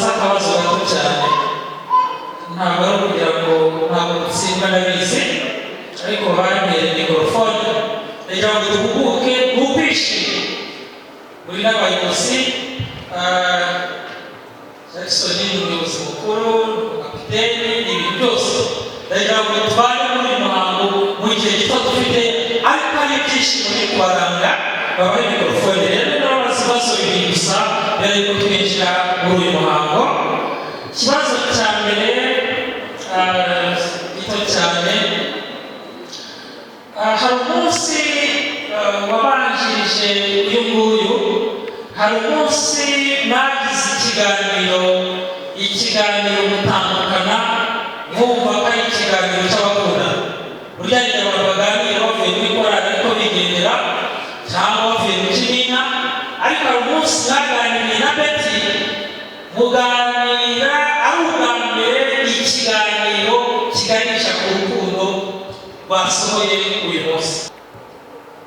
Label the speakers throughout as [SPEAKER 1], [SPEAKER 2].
[SPEAKER 1] nabaza akabazo gato cyane, ntabwo ari kugira ngo ntabwo dusimba nabizi, ariko bambere mikorofone kugira ngo duhuguke n'ukwishima muri n'abayobozi. Jackson ni umuyobozi mukuru, kapiteni, ibintu byose kugira ngo tubane muri uyu muhango mu gihe gito dufite, ariko ari ibyishimo byo kubaranga babahe mikorofone. Rero n'ababaza ibibazo bibiri gusa mbere yuko twinjira muri uyu muhango. Ikibazo cya mbere gito cyane, hari umunsi wabanjirije uyu nguyu, hari umunsi nagize ikiganiro gutandukana, mwumva ko ari ikiganiro cy'abakunda. Burya ni abantu baganira bavuye muri korali ariko bigendera, cyangwa bavuye mu kimina, ariko hari umunsi mwaganiriye na Betty, muganira ari ubwa mbere ikiganiro kiganisha ku rukundo rwasohoye uyu munsi.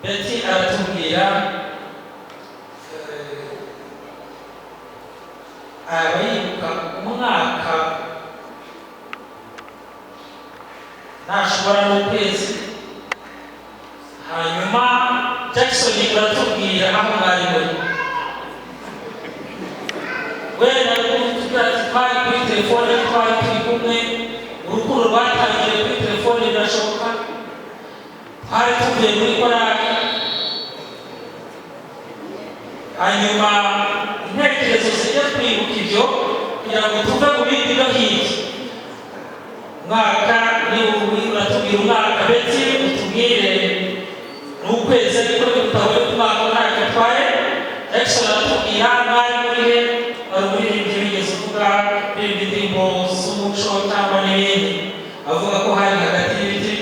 [SPEAKER 1] Betty aratubwira abayibuka umwaka ntashobora n'ukwezi. Hanyuma Jackson aratubwira aho mwari muri, wenda twari kuri telefone, twari turi kumwe, urukundo rwatangiye kuri telefone birashoboka, twari tuvuye muri korali. Hanyuma intekerezo zijya twibuka ibyo kugira ngo tuve mu bindi no hirya. Umwaka ni uratubwira umwaka, Betty utubwire n'ukwezi ariko tutavuye ku mwaka ntacyo atwaye. Jackson aratubwira mwari muri he, ari muri ibyo bigeze uvuga indirimbo z'umuco cyangwa n'ibindi, avuga ko hari hagati y'ibiti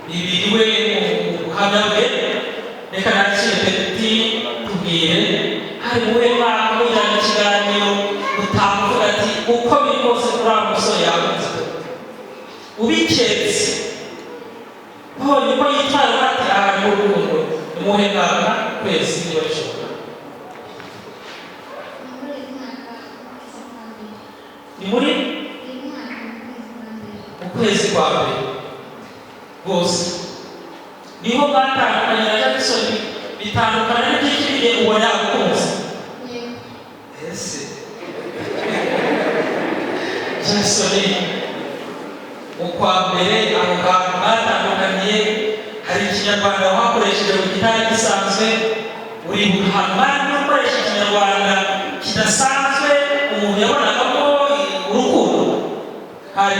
[SPEAKER 1] bibiri we mu buhamya bwe. Reka nakire Betty tubwire hari wowe mwaka mujyana ikiganiro utamuvuga ati uko biri kose kuri aba musore yakunze ubiketse none ko yitwara bati ahantu h'urukundo nimuhe mwaka kwezi niba bishoboka. Ni muri mu kwezi kwa mbere rwose niho mwatandukanye na Jackson, bitandukana n'iki gihe ubona yagukunze. Ese Jackson mu kwa mbere aho hantu mwatandukaniye hari ikinyarwanda wakoresheje mu gitari gisanzwe, uri mu hantu mwari gukoresha ikinyarwanda kidasanzwe umuntu yabonagamo urukundo. Hari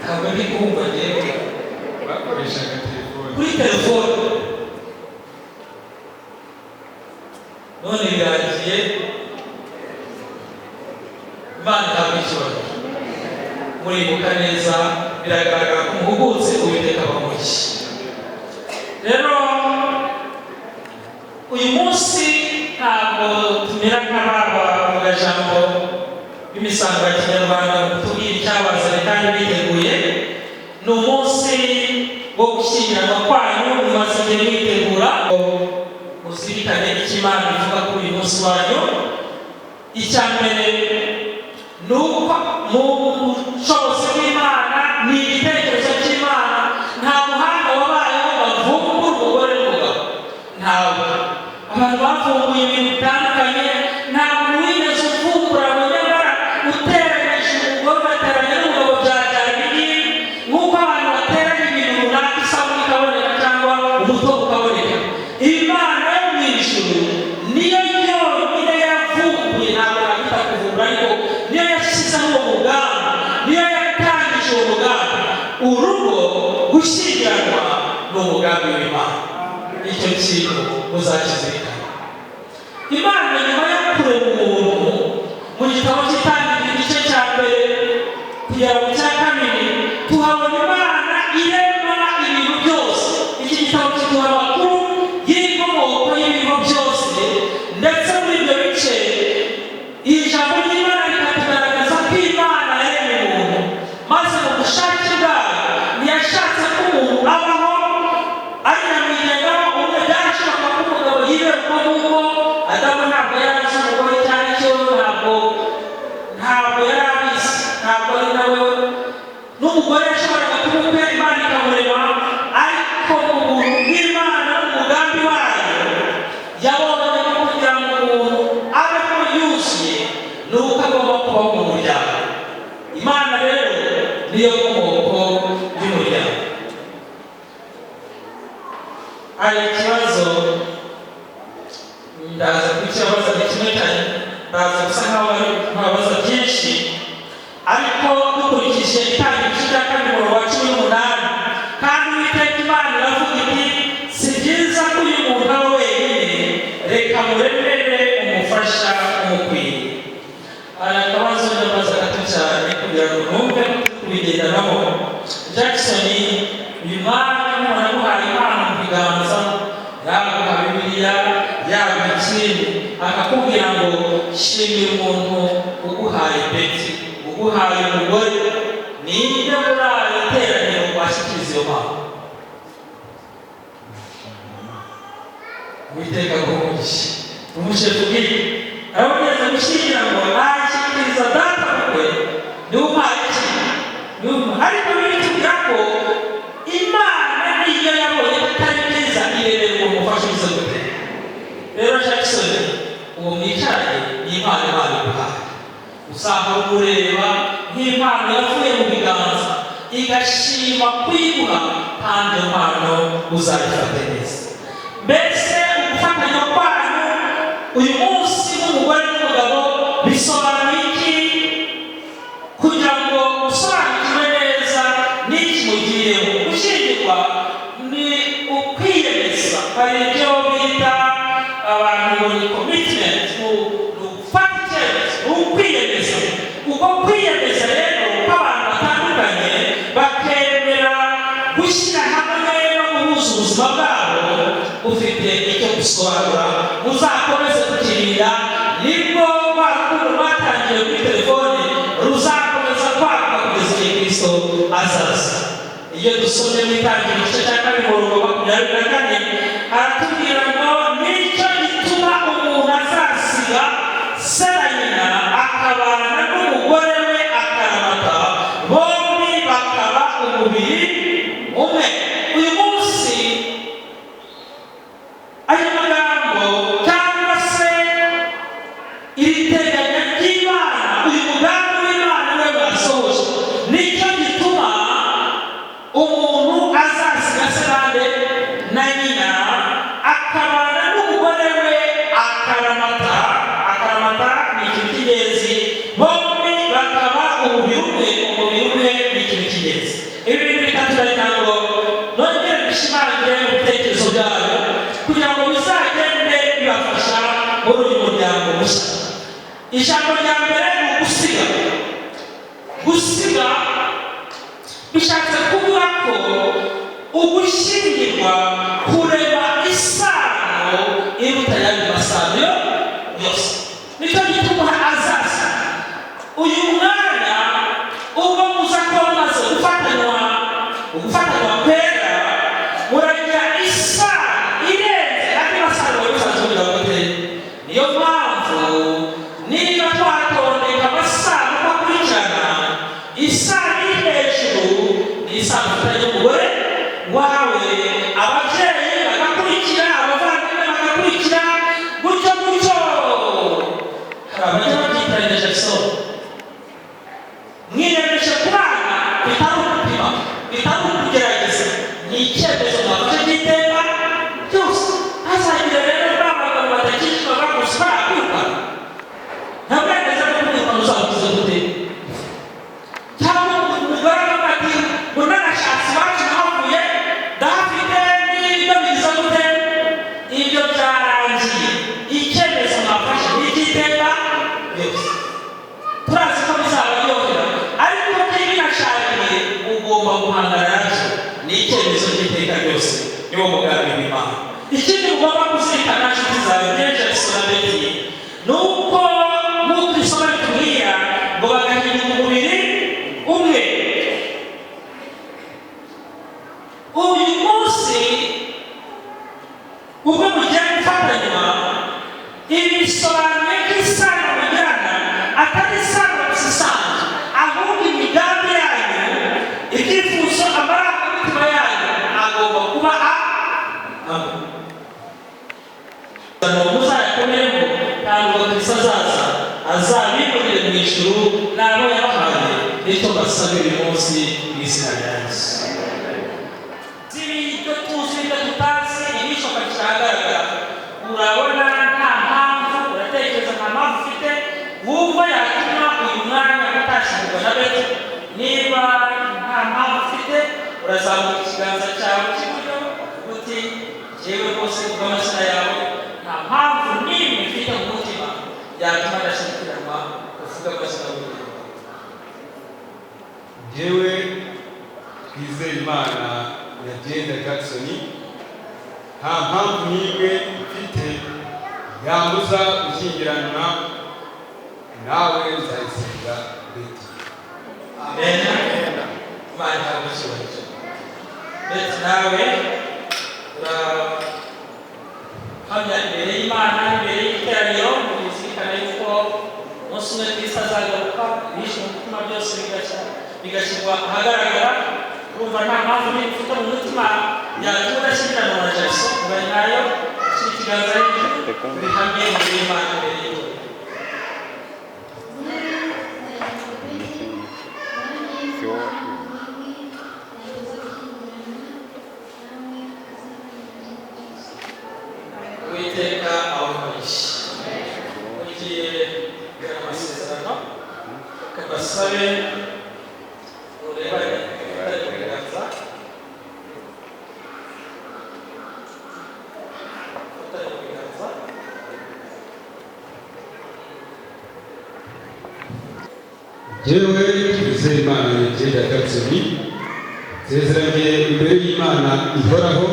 [SPEAKER 1] ntabwo ndi kumva njyewe, bakoreshaga telefone kuri telefone. None birangiye Imana ntabwo ikibazo, muribuka neza, biragaragara ko muhugutse Uwiteka bamushyi. Rero uyu munsi ntabwo tumera nk'ababa mu gajambo b'imisango ya kinyarwanda kutubwira icyabazanye kandi biteguye. Ni umunsi wo gushyingiranwa kwanyu, mumaze igihe mwitegura, muzirikane icyo Imana ivuga kuri uyu munsi wanyu. Icya mbere ni uko mu bushobozi bw'Imana, ni igitekerezo cy'Imana. Nta muhanga wabayeho bavumbura umugore n'umugabo, ntabwo. Abantu bavumbuye ibintu bitandukanye, nta muntu wigeze uvumbura ngo nyamara uteranyije umugore ugateranya n'umugabo byabyara ibingibi, nk'uko abantu bateranya ibintu runaka isabune ikaboneka cyangwa umutobe ukaboneka. Imana yo mu ijuru niyo yonyine yavumbuye, ntabwo yahita kuvumbura, ariko niyo yashyizeho uwo mugambi, niyo yatangije uwo mugambi. Urugo gushyingiranwa ni umugambi w'Imana. Icyo kintu muzakizirikana. Imana nyuma yo kurema umuntu mu gitabo cy'Itangiriro igice cya mbere kugera mu cya kabiri, tuhabona Imana irema ibintu byose. Iki gitabo kiduha amakuru y'inkomoko y'ibintu byose, ndetse muri ibyo bice ijambo ry'Imana rikatugaragaza ko Imana yaremye umuntu, maze mu bushake bwayo ntiyashatse ko umuntu abaho ari nyamwigendaho umwe n'umugore yashoboraga kumubwira Imana ikamurema, ariko mu buntu bw'Imana n'umugambi wayo yabonye ko kugira ngo umuntu abeho yuzuye ni uko agomba kubaho mu muryango. Imana rero niyo nkomoko y'umuryango. Hari ikibazo ndaza kukibaza ni kimwe cyane, ndaza gusa nk'ababaza byinshi, ariko dukurikije itangiriro rya 18 kandi Uwiteka Imana iravuga iti si byiza ko uyu muntu aba wenyine, reka muremere umufasha umukwiye. Hari akabazo ndabaza gato cyane kugira ngo numve kubigendanamo. Jackson uyu mwana muramuhaye impano mu biganza, yaguha Bibiliya yaba ikindi, akakubwira ngo shimira umuntu uguhaye peti, uguhaye umugore, ninde muri ayo teraniro washyikiriza iyo mpano? Uwiteka aguhumugishe. Umushefu bwite araboneza gushyingira ngo nashyikiriza data bukwe niwe umpaye iki? Ariko biritubwira ko Imana niyo yabonye atari byiza irebera uwo mufasha ugize gute. Rero Jackson uwo mwicaranye ni impano Imana iguhaye, usanga umureba nk'impano yavuye mu biganza igashima kuyiguha, kandi iyo mpano uzayifate neza. Mbese ugufatanya kwanyu uyu munsi n'umugore n'umugabo bisobanuye iki? Kugira ngo usobanukirwe neza n'iki mugiyemo. Gushyingirwa ni ukwiyemeza, hari ibyo bita abantu ngo ni commitment, ugufata icyemezo, ukwiyemeza. Ubwo kwiyemeza rero kw'abantu batandukanye bakemera gushyira hamwe no guhuza ubuzima bwabo, ufite icyo gusobanura muzakomeze kukirinda, nibwo barukundo rwatangiye kuri telefone ruzakomeza kwaguka kugeza igihe Kristo azaza. Iyo dusomye mu itangiriro igice cya 2:24 aratubwira ngo nicyo gituma umuntu azasiga se na nyina akabana n'umugore we akaramata, bombi bakaba umubiri umwe. Uyu munsi ayo magambo cyangwa se iri teganya ry'Imana, uyu mugambi w'Imana we wasohoje, nicyo gituma umuntu azasiga se na nyina akabana n'umugore we akaramata. Akaramata ni ikintu cy'ingenzi, bombi bakaba umubiri umwe. Umubiri umwe ni ikintu cy'ingenzi. Ibi bintu bitatu ndagira ngo nongere bishimangire mu bitekerezo byayo kugira ngo bizagende bibafasha muri uyu muryango mushya. Ijambo rya mbere ni ugusiga. Gusiga bishatse kuvuga ko ugushyingirwa kurema isano iruta ayandi masano yose. Nicyo gituma azaza uyu mwanya ubwo muza kuba mumaze gufatanywa kwera, muragira isano irenze andi masano yose azongera gute. Niyo mpamvu niba twatondeka amasano bakurikirana, isano iri hejuru ni isano ufitanye n'umugore wawe, ababyeyi bagakurikira, abavandimwe bagakurikira, gutyo gutyo. Hari abajya babyitiranya Jackson, mwiyemeje kubana bitari upima, bitari ukugerageza, ni icyemezo mwafashe cy'iteka byose. Hazagira rero n'abagabo badakijijwe bagusa barakwiruka, ntabwo yageze no kumwirukana uzabugize gute. Cyangwa umugore aravuga ati ngo n'agashatsi iwacu nahavuye ndahafite n'ibyo biza gute. Ibyo byarangiye, icyemezo mwafashe ni icy'iteka byose. Turazi ko bizabaryohera, ariko ntibinashariye ugomba guhangana nacyo. Ni icyemezo cy'iteka byose, niwo mugambi w'Imana. Ikindi ugomba kuzirikana nshuti zawe Jackson na Betty, ni uko nk'uko isomo ritubwira ngo bagahinduka umubiri umwe. Uyu munsi ubwo mugiye gufatanywa, ibi bisobanuye ko isano mugirana atari isano gusa isanzwe, ahubwo imigambi yanyu Kristo azaza azabimurire mu ijuru n'abo yabahaye. Nicyo mbasabira uyu munsi mu izina rya Yesu. Ibyo tuzi ibyo tutazi ibishoboka kigaragara, urabona nta mpamvu, uratekereza nta mpamvu ufite wumva yatuma uyu mwanya utashingirwa na Beti. Niba nta mpamvu ufite, urazamuka ikiganza cyawe cy'iburyo uti jewe rwose kubw'amazina yawe nta mpamvu n'imwe mfite mu mutima yatuma ndashyikiranwa uvuga amazina y'uburyo.
[SPEAKER 2] Jewe Twizeyimana Nyagenda Jackson nta mpamvu n'imwe mfite yambuza gushyingiranwa nawe Nzayisenga Beti.
[SPEAKER 1] Amen. Imana iragushimira. Beti nawe urahamya imbere y'Imana, imbere y'iteraniro, muzirikana yuko umunsi umwe Kristo azagaruka, ibishe mu mutima byose bigashyirwa ahagaragara. Urumva nta mpamvu n'imwe ufite mu mutima yatuma udashyingiranwa na Jackson. Uri nayo ushyira ikiganza hejuru urihamye imbere y'Imana, imbere y'Imana. Uwiteka awubahishe. Ugiye gukora amasezerano kabasabe urebane ibiganza
[SPEAKER 2] Jewe Twizeyimana Nyagenda Jackson nsezeranye imbere y'Imana ihoraho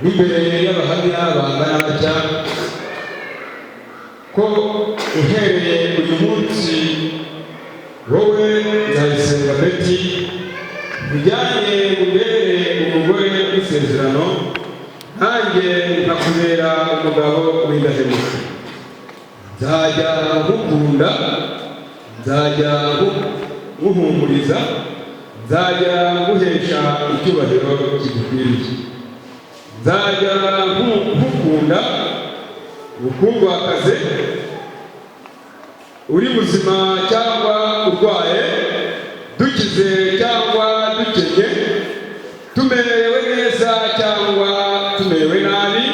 [SPEAKER 2] n'imbere y'abahamya bangana batya ko uhereye uyu munsi wowe Nzayisenga Beti ujyanye umbere umugore w'isezerano, nanjye nkakubera umugabo w'indahemuka. Nzajya ngukunda, nzajya nguhumuriza, nzajya nguhesha icyubahiro kigukwiriye. Nzajya ngukunda ukundwakaze, uri muzima cyangwa urwaye, dukize cyangwa dukennye, tumerewe neza cyangwa tumerewe nabi,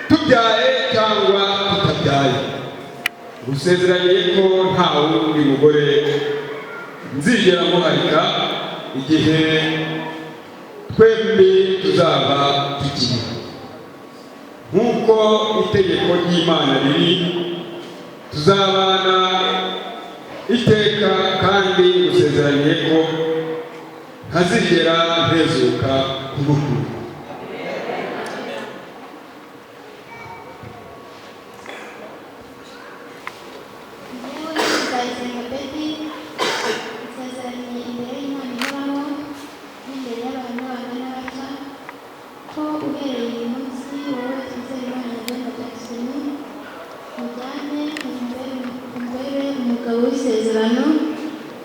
[SPEAKER 2] tubyaye cyangwa tutabyaye. Gusezeraniye ko nta wundi mugore nzigera muharika igihe twembi tuzaba tukiri. Nk'uko itegeko ry'Imana riri, tuzabana iteka, kandi gusezeraniye ko ntazigera ntezuka kugukunda.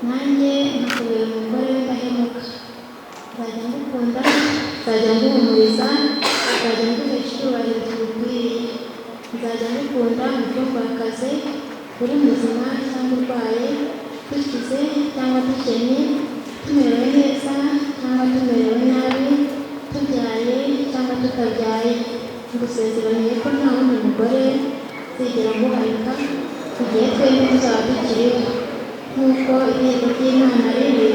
[SPEAKER 3] nanjye nkakubera umugore w'indahemuka. Nzajya ngukunda, nzajya nguhumuriza, nzajya nguhesha icyubahiro kigukwiriye. Nzajya ngukunda mutumvakaze, uri muzima cyangwa urwaye, dukize cyangwa dukennye, tumerewe neza cyangwa tumerewe nabi, tubyaye cyangwa tutabyaye. Ngusezeraniye ko nta wundi mugore nzigera nguharika igihe twembi tuzaba tukiriho. Nk'uko itegeko ry'Imana riri,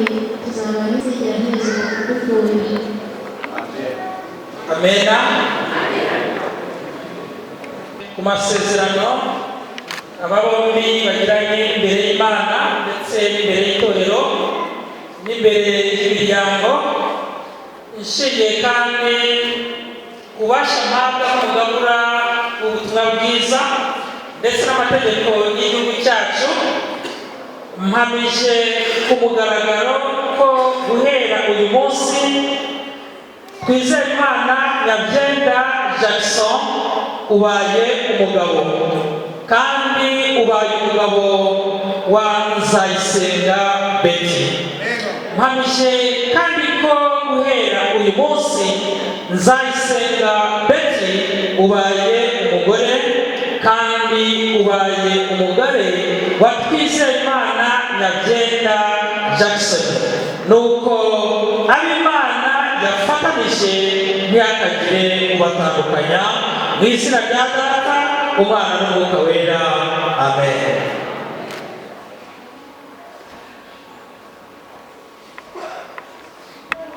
[SPEAKER 3] tuzaba ntizigera ntezuka kugukunda.
[SPEAKER 1] Amena. Ku masezerano aba bombi bagiranye imbere y'Imana ndetse n'imbere y'itorero n'imbere y'imiryango, ishingiye kandi ubasha mpabwa kugabura ubutumwa bwiza ndetse n'amategeko y'igihugu cyacu, mpamije ku mugaragaro ko guhera uyu munsi Twizeyimana Nyagenda Jackson ubaye umugabo, kandi ubaye umugabo wa Nzayisenga Beti. Mpamije kandi ko guhera uyu munsi Nzayisenga Beti ubaye umugore, kandi ubaye umugabe wa Twizeyimana Nyabyenda Jackson. Nuko ab'Imana yafatanije ntihakagire ubatandukanya, mu izina rya Data, Umwana n'Umwuka Wera. Amen.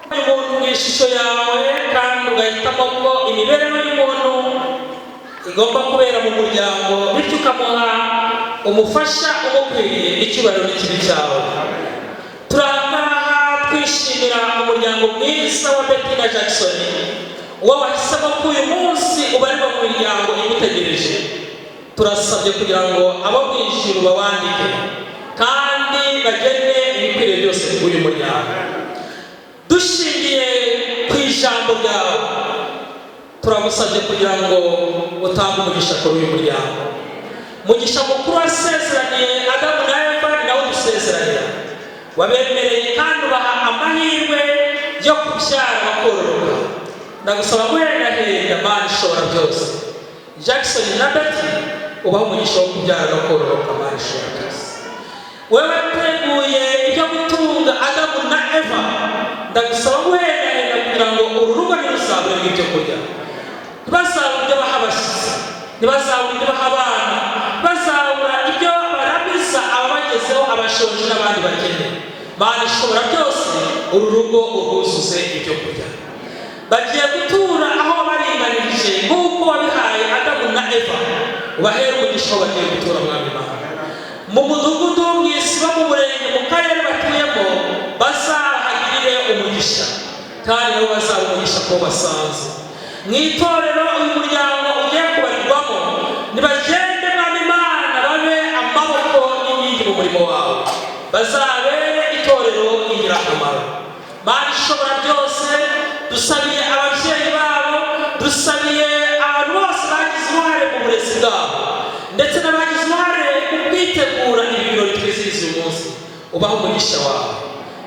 [SPEAKER 1] Umuntu mu ishusho yawe kandi ugahitamo ko imibereho y'umuntu igomba kubera mu muryango, bityo ukamuha umufasha umukwiriye icyubahiro n'ikibi cyawe. Turahangaha twishimira umuryango mwiza wa Bettina Jackson, uwo wahisemo ko uyu munsi ubarirwa mu miryango igutegereje. Turasabye kugira ngo abo mu ijuru bawandike kandi bagene ibikwiriye byose by'uyu muryango. Dushingiye ku ijambo ryawe, turagusabye kugira ngo utange umugisha kuri uyu muryango. Mugisha mukuru wasezeraniye Adamu na Eva ni nawe dusezeranira, wabemereye kandi ubaha amahirwe yo kubyara bakororoka. Ndagusaba guhendahenda Mana ishobora byose, Jackson na Betty ubaha umugisha wo kubyara no kororoka. Mana ishobora byose, wewe wateguye ibyo gutunga Adamu na Eva, ndagusaba guhendahenda kugira ngo uru rugo ntiruzabure ibyo kurya. Ntibazabura ibyo baha abashyitsi, ntibazabura ibyo baha abana, bazabura ibyo baramiza ababagezeho, abashonje n'abandi bakeneye. Mana ishobora byose, uru rugo urwuzuze ibyo kurya. Bagiye gutura aho baringanirije nk'uko wabihaye Adamu na Eva, ubahere umugisha aho bagiye gutura. Mwami Mana, mu mudugudu, mu isibo, mu murenge, mu karere batuyemo, bazahagirire umugisha kandi nabo bazaba umugisha ko basanze. Mu itorero uyu muryango ugiye kubarirwamo, nibagende Mwami Mana babe amaboko n'inkingi mu murimo wawe, bazabere itorero ingirakamaro. Mana ishobora byose, dusabiye ababyeyi babo, dusabiye abantu bose bagize uruhare mu burezi bwabo ndetse n'abagize uruhare mu kwitegura ibi birori twizihiza uyu munsi, ubaha umugisha wawe.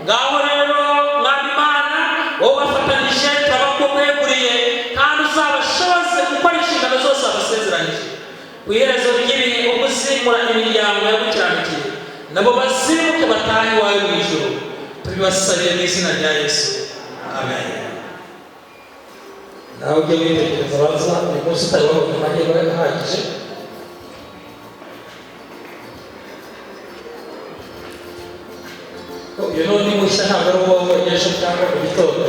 [SPEAKER 1] Ngaho rero Mwami Mana, wowe wafatanije turabakweguriye kandi uzabashoboze gukora inshingano zose wabasezeranyije. Ku iherezo ry'ibihe ubwo uzimura imiryango yagukiranukiye, nabo bazimuke batahe iwawe mu ijuru. Tubibasabiye mu izina rya Yesu. Amen. Nawe ujye witegereza abaza uyu munsi utari wabonye amahirwe ahagije. Uyu n'undi mushya ntabwo ari uwo wabonye ejo cyangwa mu gitondo,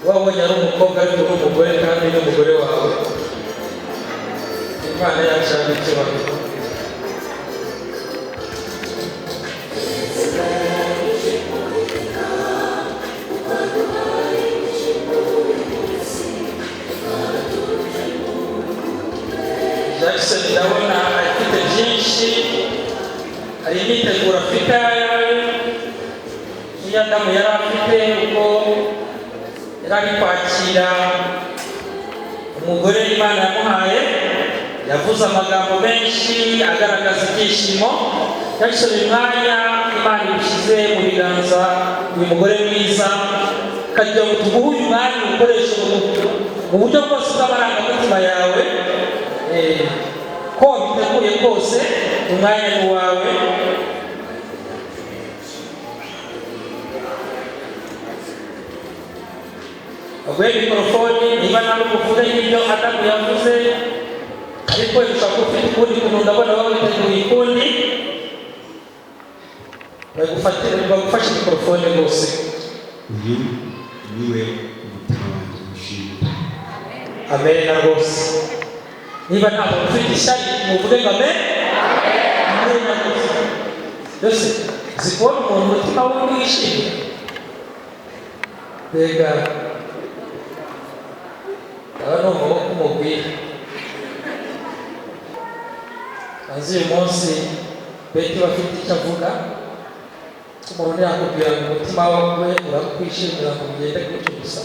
[SPEAKER 1] wabonye ari umukobwa ariko uri umugore kandi n'umugore wawe. Imana yacu ari icyubahiro. Jackson ndabona afite byinshi, hari imyiteguro afite iyo Adamu yari afite ubwo yari ari kwakira umugore Imana yamuhaye. Yavuze amagambo menshi agaragaza ibyishimo. Jackson uyu mwanya Imana ibishyize mu biganza uyu mugore mwiza, kagira ngo tuguhe uyu mwanya ukoreshe mu buryo bwose bw'amarangamutima yawe, ko wabiteguye kose. Umwanya ni wawe. Aguhe mikorofoni, niba nawe uvuge nk'ibyo Adamu yavuze, ariko ushobora kuba ufite ukundi kuntu ndabona wowe witeguye ukundi, bagufashe mikorofoni rwose.
[SPEAKER 2] Uyu niwe umutima wanjye ushimira.
[SPEAKER 1] Amen na rwose. Niba ntabwo ufite ishyari muvuge ngo amen. Amen na rwose. Byose zikubona umuntu umutima we wishimye. Mbega aba ni umuboko umubwira. Azi uyu munsi Betty bafite icyo avuga, umuntu yakubwira ngo umutima wawe urakwishimira ngo ugende gutyo gusa.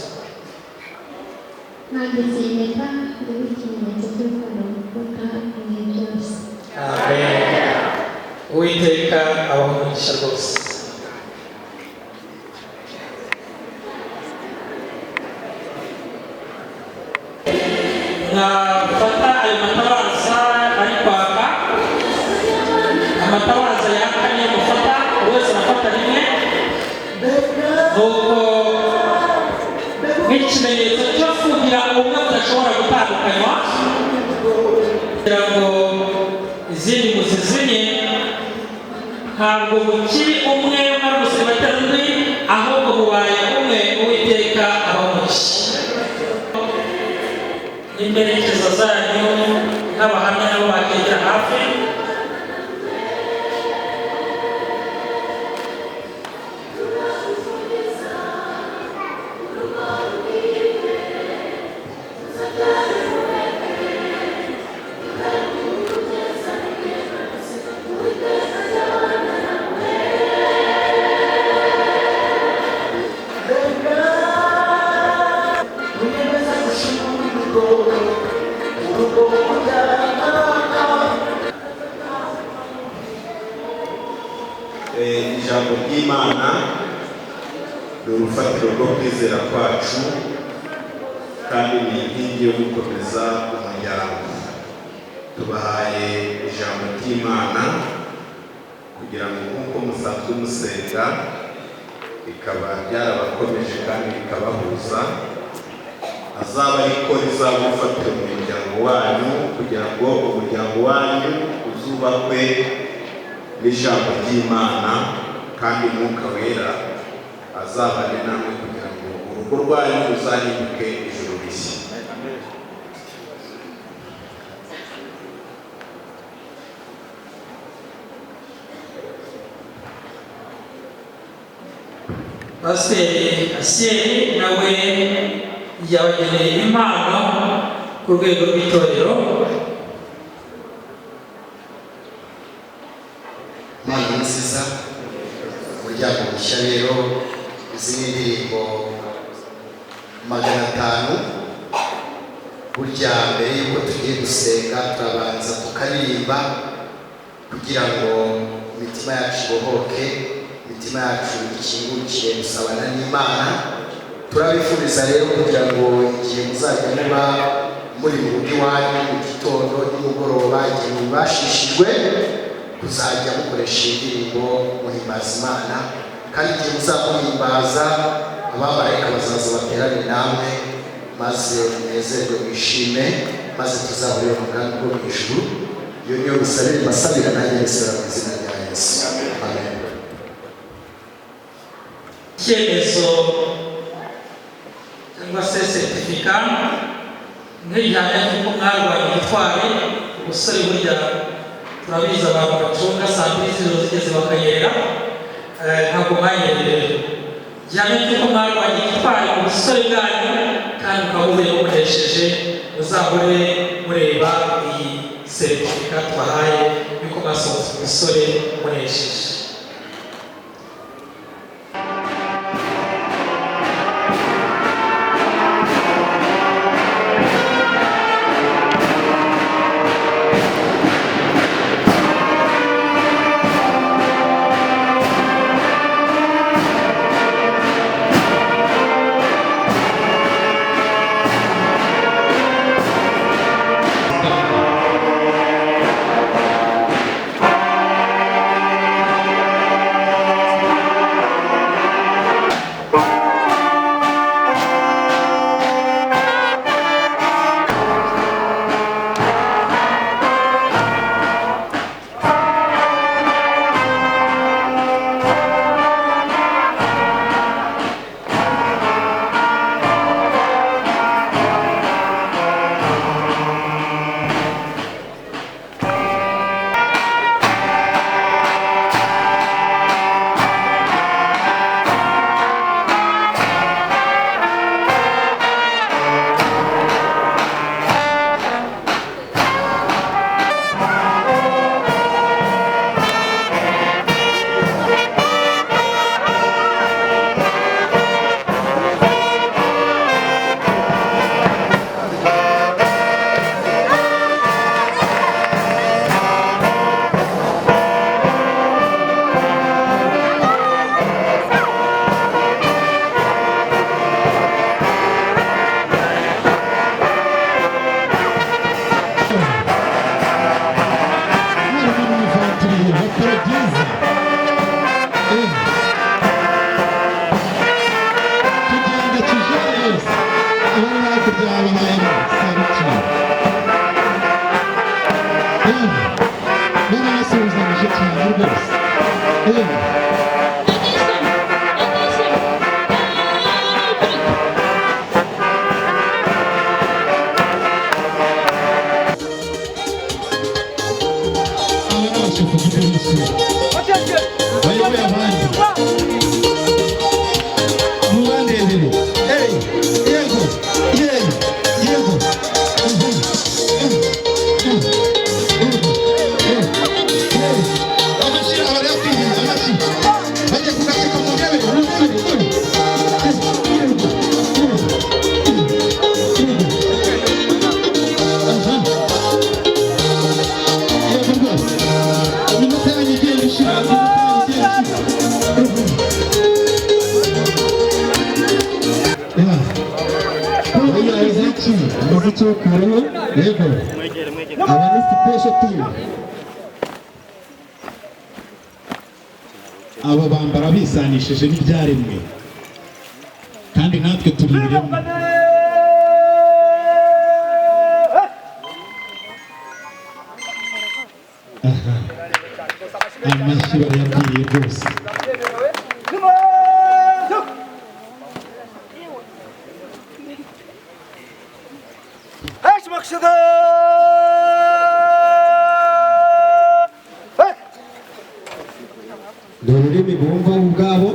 [SPEAKER 3] Nanditse impeta iriho ikimenyetso cy'urukundo rukuta ibihe byose.
[SPEAKER 1] Amen. Uwiteka abaha umugisha rwose. Nkafata ayo matabaza amatabaza yakanye gufata wese anafata rimwe nuko nk'ikimenyetso cyo kugira umwe mudashobora gutandukanywa kugira ngo izindi muzizimye ntabwo mukiri umwe ari umuseribateri undi ahubwo mubaye umwe uwiteka abamuki n'imperekeza zanyu n'abahamya nabo bakegera hafi
[SPEAKER 2] ijambo ry'Imana ni urufatiro rwo kwizera kwacu kandi ni inkingi yo gukomeza umuryango. Tubahaye ijambo ry'Imana kugira ngo nk'uko musanzwe musenga bikaba byarabakomeje kandi bikabahuza, azaba ariko rizaba urufatiro mu muryango wanyu kugira ngo umuryango wanyu uzubakwe n'ijambo ry'Imana kandi Mwuka Wera azabane namwe kugira ngo urugo rwanyu ruzahinduke ijuru rishya.
[SPEAKER 1] Pasiteri Asieri nawe yabageneye impano ku rwego rw'itorero.
[SPEAKER 4] Imana nziza umuryango mushya rero, izi ni indirimbo 500. Burya mbere y'uko tugiye gusenga turabanza tukaririmba kugira ngo imitima yacu ibohoke, imitima yacu ikingukire gusabana n'Imana. Turabifuriza rero kugira ngo igihe muzajya muba muri mu rugo iwanyu mu gitondo nimugoroba, igihe mubashishijwe kuzajya mukoresha indirimbo muhimbaza Imana, kandi igihe muzamuhimbaza abamarayika bazaza baterane namwe maze munezerwe mwishime, maze tuzahurire mu bwami bwo mu ijuru. Iyo niyo misabire mbasabira nanjye mbisaba mu izina rya Yesu, amen.
[SPEAKER 1] Icyemezo cyangwa se seritifika nk'igihamya cy'uko mwarwanya ubutwari. Ubusore burya turabizi abantu bacunga saa mbiri z'ijoro zigeze bakayera, ntabwo mwanyerera. Gihamya cy'uko mwarwanya ubutwari mu busore bwanyu kandi mukaba munesheje, muzahore mureba iyi seritifika twahaye yuko mwasohotse ubusore munesheje.
[SPEAKER 5] aba bambara bisanishije n'ibyaremwe kandi natwe turi ibiremwe. Amashyi barayabwiriye rwose. Ni ururimi bumva ubwabo.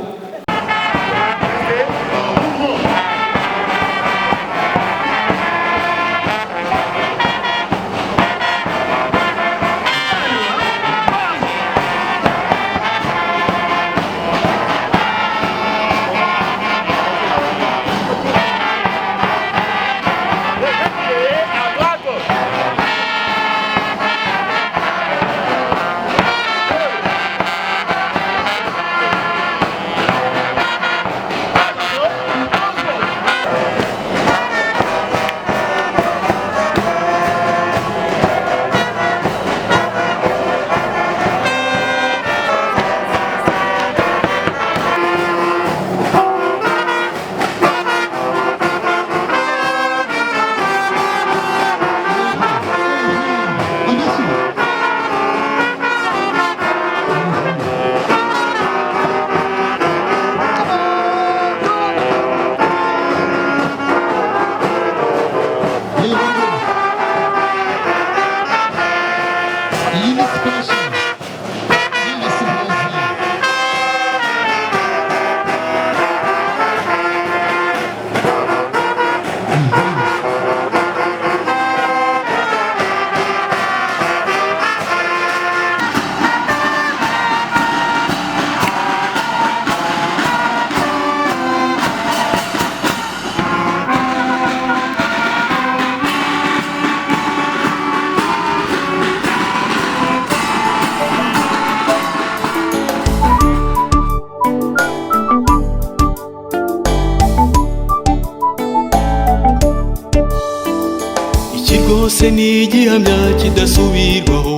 [SPEAKER 6] rwose ni igihamya kidasubirwaho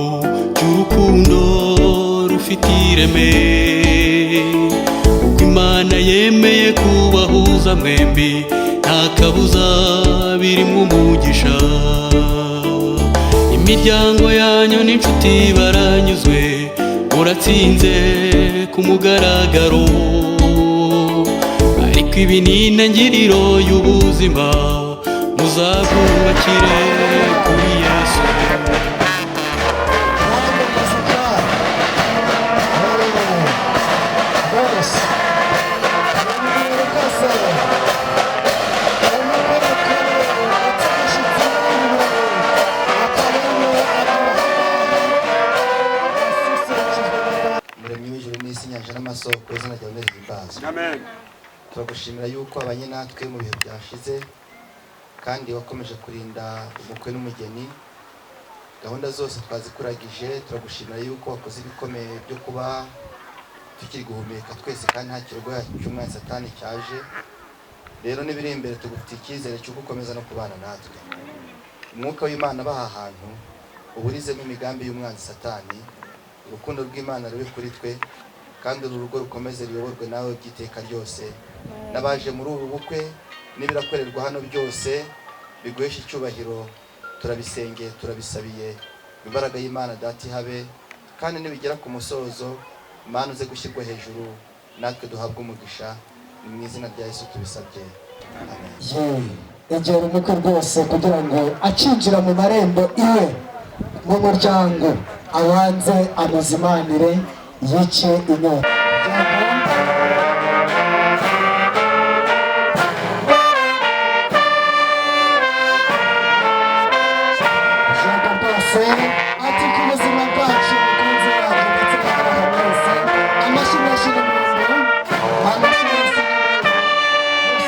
[SPEAKER 6] cy'urukundo rufite ireme, kuko Imana yemeye kubahuza mwembi nta kabuza birimo umugisha. Imiryango yanyu n'inshuti baranyuzwe, muratsinze ku mugaragaro, ariko ibi ni intangiriro y'ubuzima, muzabwubakire kuri Yesu.
[SPEAKER 4] Muremyi w'ijuru n'isi, inyanja n'amasoko, izina ryawe nirihimbazwe.
[SPEAKER 7] Amen.
[SPEAKER 4] Turagushimira yuko abanye natwe mu bihe byashize, kandi wakomeje kurinda umukwe n'umugeni. Gahunda zose twazikuragije, turagushimira yuko wakoze ibikomeye byo kuba tukiri guhumeka twese, kandi nta kirwara cy'umwanzi Satani cyaje. Rero n'ibiri imbere tugufite icyizere cyo gukomeza no kubana natwe. Umwuka w'Imana baha ahantu uburizemo imigambi y'umwanzi Satani, urukundo rw'Imana rube kuri twe, kandi uru rugo rukomeze ruyoborwe nawe by'iteka ryose. N'abaje muri ubu bukwe n'ibirakorerwa hano byose biguhesha icyubahiro, turabisengeye turabisabiye imbaraga y'Imana data habe, kandi nibigera ku musozo Imana uze gushyirwa hejuru, natwe duhabwe umugisha, ni mu izina rya Yesu tubisabye, amen.
[SPEAKER 7] Egera umukwe rwose kugira ngo acinjira mu marembo iwe mu muryango abanze amuzimanire yice inyota. Ati ku buzima bwacu mukunzi wacu ndetse n'abantu bose, amashyi menshi n'impundu, amashyi menshi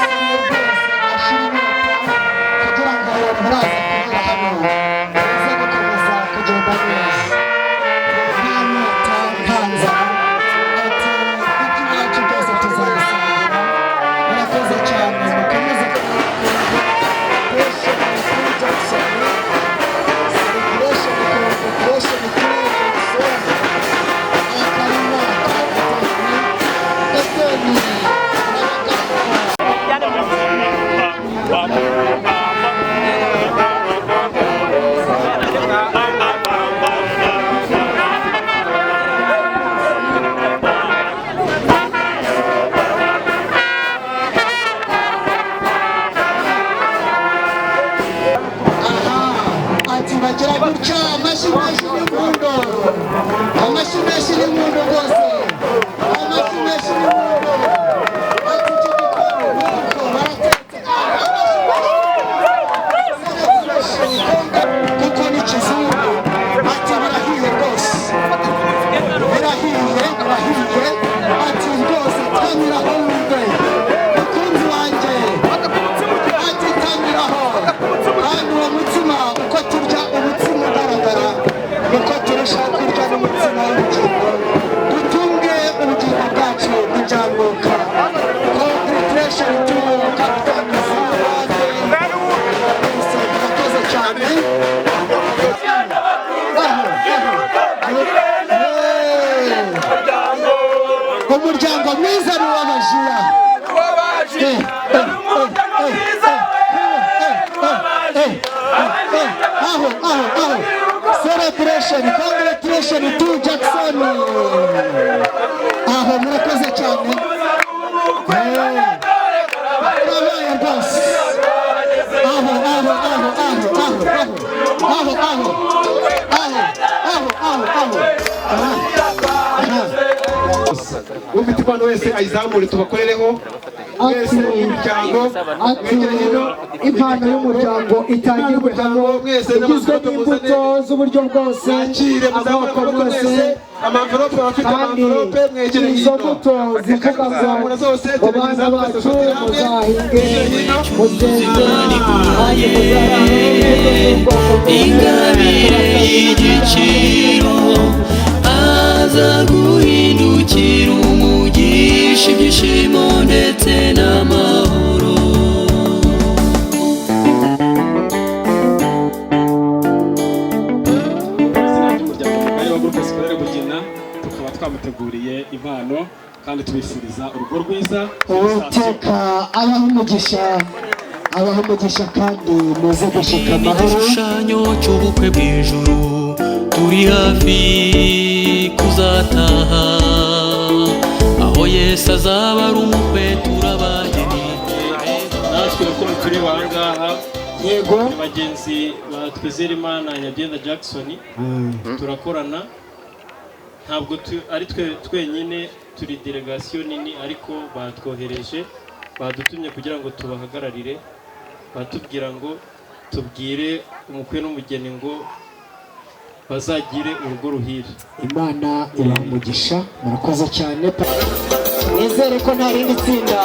[SPEAKER 7] n'impundu rwose ashira inyota kugira ngo muraza kugira hano muze gukomeza kugenda neza nta nyota nta nzara. Ati iby'iwacu byose tuzabisangira. Murakoze cyane, mukomeze bagira gutya amashyi menshi n'impundu, amashyi menshi n'impundu rwose, amashyi menshi n'impundu. Ati icyo gikora nuko baratetse amashyi kuko ni kizungu. Ati birahiye rwose, birahiye birahiye. Ati rwose tamiraho wumve mukunzi wanjye, ati tamiraho. Kandi uwo mutima uko turya umutsima ugaragara niko turushaho kurya n'umutsima w'ubugingo, dutunge ubugingo bwacu bw'ibyangombwa. Congratulation to Captain Zubande, murakoze cyane. Umuryango mwiza ni uw'abajiya. Celebration, congratulation to Jackson. Murakoze cyane. Urabaye rwose.
[SPEAKER 5] ufite impano wese ayizamure tubakorereho mwese imiryango.
[SPEAKER 7] Ati impano y'umuryango itangirwe hano, igizwe n'imbuto z'uburyo bwose, amoko yose, kandi izo mbuto zivuga ngo mu bana bacu muzahinge muzenze kandi muzahinge
[SPEAKER 6] ingabire y'igiciro, aza guhindukira umugisha, ibyishimo ndetse n'amahoro.
[SPEAKER 5] tukaba twamuteguriye impano kandi tubifuriza urugo rwiza.
[SPEAKER 7] Uwiteka abaho umugisha kandi muze gushika amahoro.
[SPEAKER 6] Igishushanyo cy'ubukwe bw'ijuru, turi hafi kuzataha, aho Yesu azaba ari umukwe turabageni.
[SPEAKER 5] natwe uko turi bangaha
[SPEAKER 7] Yego
[SPEAKER 5] bagenzi ba Twizerimana Nyabyenda Jackson turakorana, ntabwo ari twe twenyine, turi delegation nini, ariko batwohereje badutumye kugira ngo tubahagararire, batubwira ngo tubwire umukwe n'umugeni ngo bazagire urugo ruhire.
[SPEAKER 7] Imana ibamugisha, murakoze cyane. Nizere ko nta rindi tsinda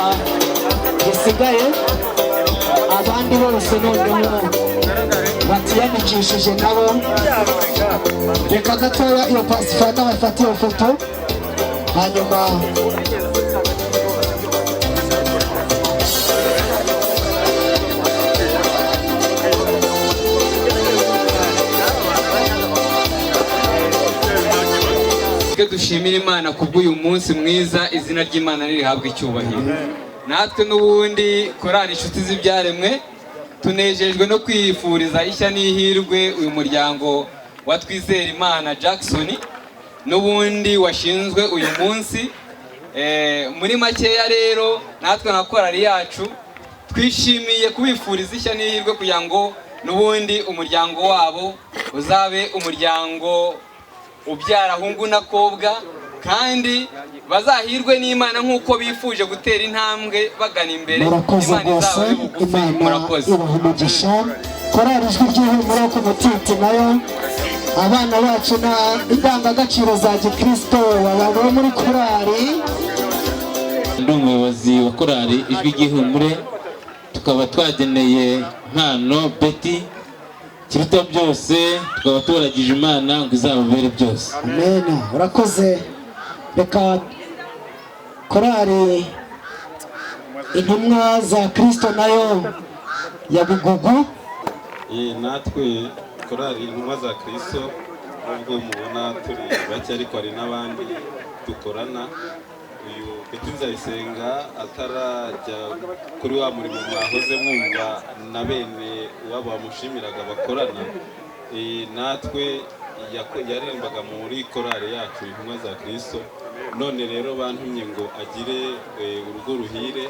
[SPEAKER 7] risigaye, abandi bose noneho batiyandikishije nabo. Reka gatoya iyo pasifana bafata iyo foto, hanyuma
[SPEAKER 8] dushimira Imana kubw'uyu munsi mwiza, izina ry'Imana ririhabwa icyubahiro. Natwe n'ubundi korali inshuti z'ibyaremwe tunejejwe no kwifuriza ishya n'ihirwe uyu muryango wa Twizerimana Jackson n'ubundi washinzwe uyu munsi. Muri makeya rero natwe na korali yacu twishimiye kubifuriza ishya n'ihirwe kugira ngo n'ubundi umuryango wabo uzabe umuryango ubyara hungu na kobwa, kandi bazahirwe n'Imana nk'uko bifuje gutera intambwe bagana imbere.
[SPEAKER 7] Imana izabahe bugufi. Murakoze. Umugisha korali Ijwi ry'Ihumure ku Mutiti nayo abana bacu na indangagaciro za Gikristo baba muri korali.
[SPEAKER 9] Ndi umuyobozi wa korali Ijwi ry'Ihumure, tukaba twageneye impano Betty kiruta byose, tukaba turagije Imana ngo izababere byose.
[SPEAKER 7] Amen. Urakoze. Reka korali Intumwa za Kristo nayo ya Bigugu.
[SPEAKER 2] Natwe korali Intumwa za Kristo nubwo mubona turi bake ariko hari n'abandi dukorana. Uyu Betty Nzayisenga atarajya kuri wa murimo mwahoze mwumva na bene uwabo bamushimiraga bakorana, natwe yarembaga muri korali yacu Intumwa za Kristo. None rero bantumye ngo agire urugo ruhire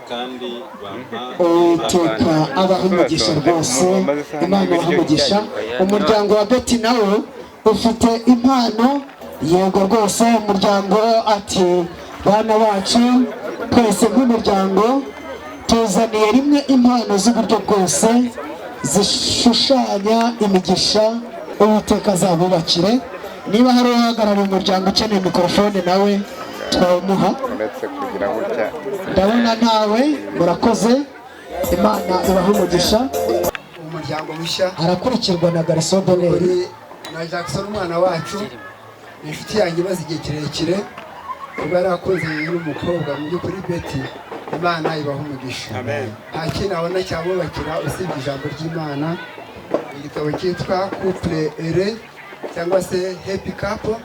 [SPEAKER 2] kandi bampa
[SPEAKER 7] Uwiteka abaha umugisha rwose. Imana ibaha umugisha. Umuryango wa Betty nawe ufite impano. Yego rwose umuryango ati bana bacu twese nk'umuryango tuzaniye rimwe impano z'uburyo bwose zishushanya imigisha Uwiteka azabubakire. Niba hari uhagarariye umuryango ukeneye mikorofone nawe twawumuha. Ndabona ntawe. Murakoze. Imana ibaha umugisha.
[SPEAKER 10] Umuryango mushya
[SPEAKER 7] arakurikirwa na Garçon d'honneur
[SPEAKER 10] na Jackson umwana wacu ni inshuti yanjye maze igihe kirekire, kuba yarakoze n'umukobwa mu by'ukuri Betty. Imana ibaha umugisha. Nta kintu abona cyabubakira usibye ijambo ry'Imana. Igitabo cyitwa Couple Heureux cyangwa se Happy Couple.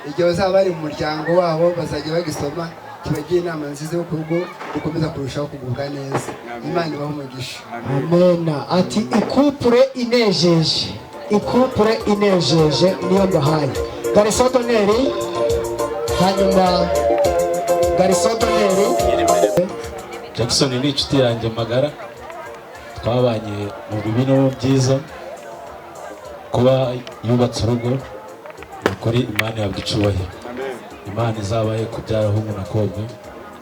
[SPEAKER 10] Igihe bazaba bari mu muryango wabo bazajya bagisoma, kibagira inama nziza yo kurugo gukomeza kurushaho kugubwa neza. Imana ibaha umugisha.
[SPEAKER 7] Amen. Ati ikupure inejeje, ikupure inejeje niyo mbahaye. Garçon d'honneur, hanyuma Garçon d'honneur.
[SPEAKER 9] Jackson ni inshuti yanjye magara, twabanye mu bibi no mu byiza. Kuba yubatse urugo kuri Imana yabwa icubahiro. Imana izabaye kubyara hungu na kobwa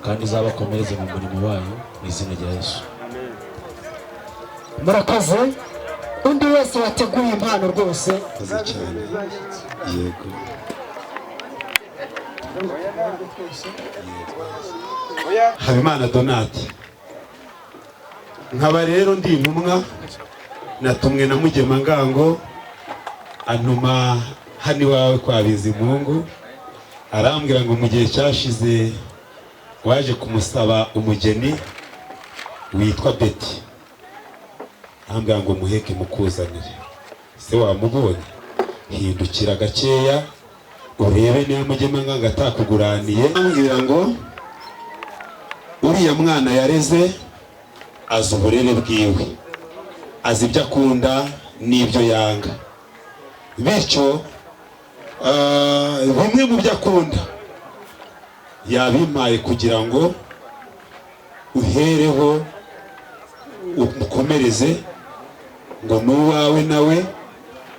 [SPEAKER 9] kandi izabakomereze mu murimo wayo mu izina rya Yesu.
[SPEAKER 7] Murakoze. Undi wese wateguye impano rwose.
[SPEAKER 2] Yego. Habimana Donati, nkaba rero ndi intumwa natumwe na Mugema Ngango antuma hano iwawe kwa Bizimungu, arambwira ngo mu gihe cyashize waje kumusaba umugeni witwa Betty, arambwira ngo muheke mukuzanire. Se wamubonye? Hindukira gakeya urebe niba Mugema Ngango atakuguraniye. Arambwira ngo uriya mwana yareze azi uburere bwiwe, azi ibyo akunda n'ibyo yanga, bityo bimwe mu byo akunda yabimpaye kugira ngo uhereho umukomereze ngo n'uwawe nawe,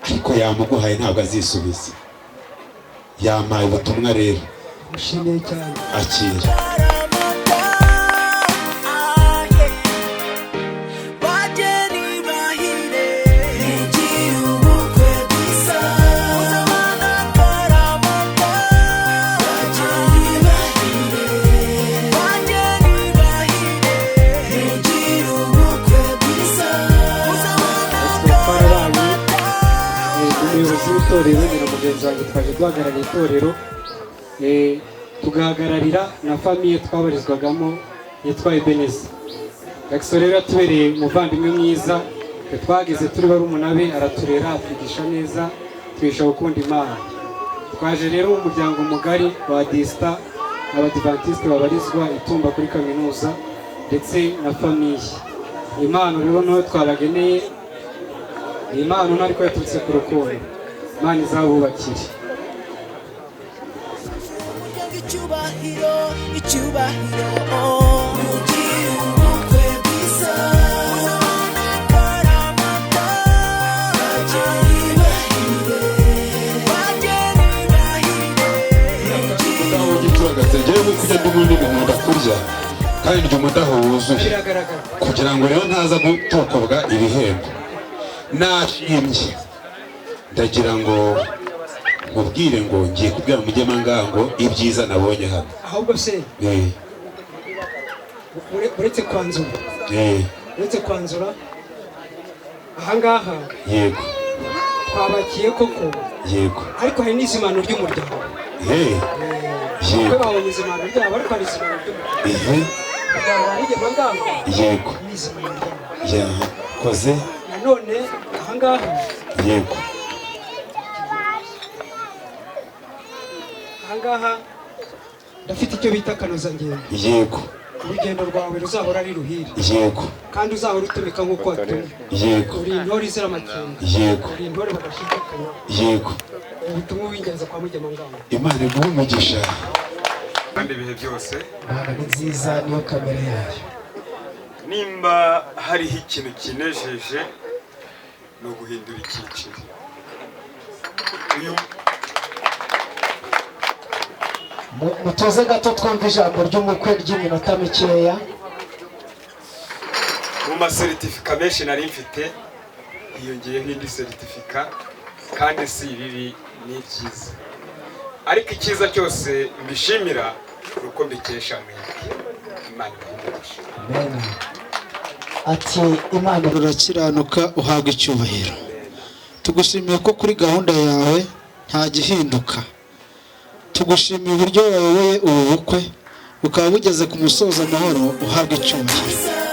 [SPEAKER 2] ariko yamuguhaye ntabwo azisubiza. Yampaye ubutumwa rero.
[SPEAKER 7] Mushimiye cyane.
[SPEAKER 2] Akira.
[SPEAKER 11] umuyobozi w'itorero na mugenzi wanjye twaje duhagarariye itorero, tugahagararira na famiye twabarizwagamo yitwa Ebeneza. Jackson rero atubereye umuvandimwe mwiza, twageze turi barumuna be, araturera atwigisha neza, twisha gukunda Imana. Twaje rero umuryango mugari wa Dista Abadivantiste babarizwa Itumba kuri kaminuza ndetse na famiye. Impano rero no twabageneye, impano ariko yaturutse ku rukundo. Imana izabubakire.
[SPEAKER 12] Kujya n'ubundi nkunda kurya kandi ndya umudaho wuzuye kugira ngo rero ntaza gutokobwa ibihembo nashimye ndagira ngo mubwire ngo ngiye kubwira Mugemangango ibyiza nabonye hano.
[SPEAKER 10] Ahubwo se uretse kwanzura ahangaha
[SPEAKER 12] yego
[SPEAKER 10] twabakiye koko
[SPEAKER 12] yego
[SPEAKER 10] ariko hari n'izimano ry'umuryango
[SPEAKER 12] yego
[SPEAKER 10] babonye izimano ryabo ariko hari izimano ry'umuryango
[SPEAKER 12] yego yakoze
[SPEAKER 10] nanone ahangaha
[SPEAKER 12] yego
[SPEAKER 10] ahangaha ndafite icyo bita akanozangendo
[SPEAKER 12] yego
[SPEAKER 10] urugendo rwawe ruzahora ari ruhire
[SPEAKER 12] yego
[SPEAKER 10] kandi uzahora utumika nk'uko watumye
[SPEAKER 12] yego
[SPEAKER 10] uri intore izira amakenga
[SPEAKER 12] yego
[SPEAKER 10] uri intore badashidikanya
[SPEAKER 12] yego
[SPEAKER 10] ubutumwa w'ingenzi kwa Mugemangango.
[SPEAKER 12] Imana iguhe umugisha
[SPEAKER 13] kandi ibihe byose.
[SPEAKER 10] Imana ni nziza niyo kamere yayo.
[SPEAKER 13] Nimba hariho ikintu kinejeje ni uguhindura icyiciro.
[SPEAKER 10] Mutuze gato twumva ijambo ry'umukwe ry'iminota mikeya.
[SPEAKER 13] Mu maseritifika menshi nari mfite hiyongeyeho indi seritifika kandi si ibibi ni byiza, ariko icyiza cyose mbishimira uko mbikesha mwebwe. Imana ibahe.
[SPEAKER 10] Amen. Ati Imana rurakiranuka uhabwa icyubahiro. Tugushimiye ko kuri gahunda yawe nta gihinduka. Tugushimiye uburyo wayoboye ubu bukwe bukaba bugeze ku musozo amahoro uhabwa icyubahiro.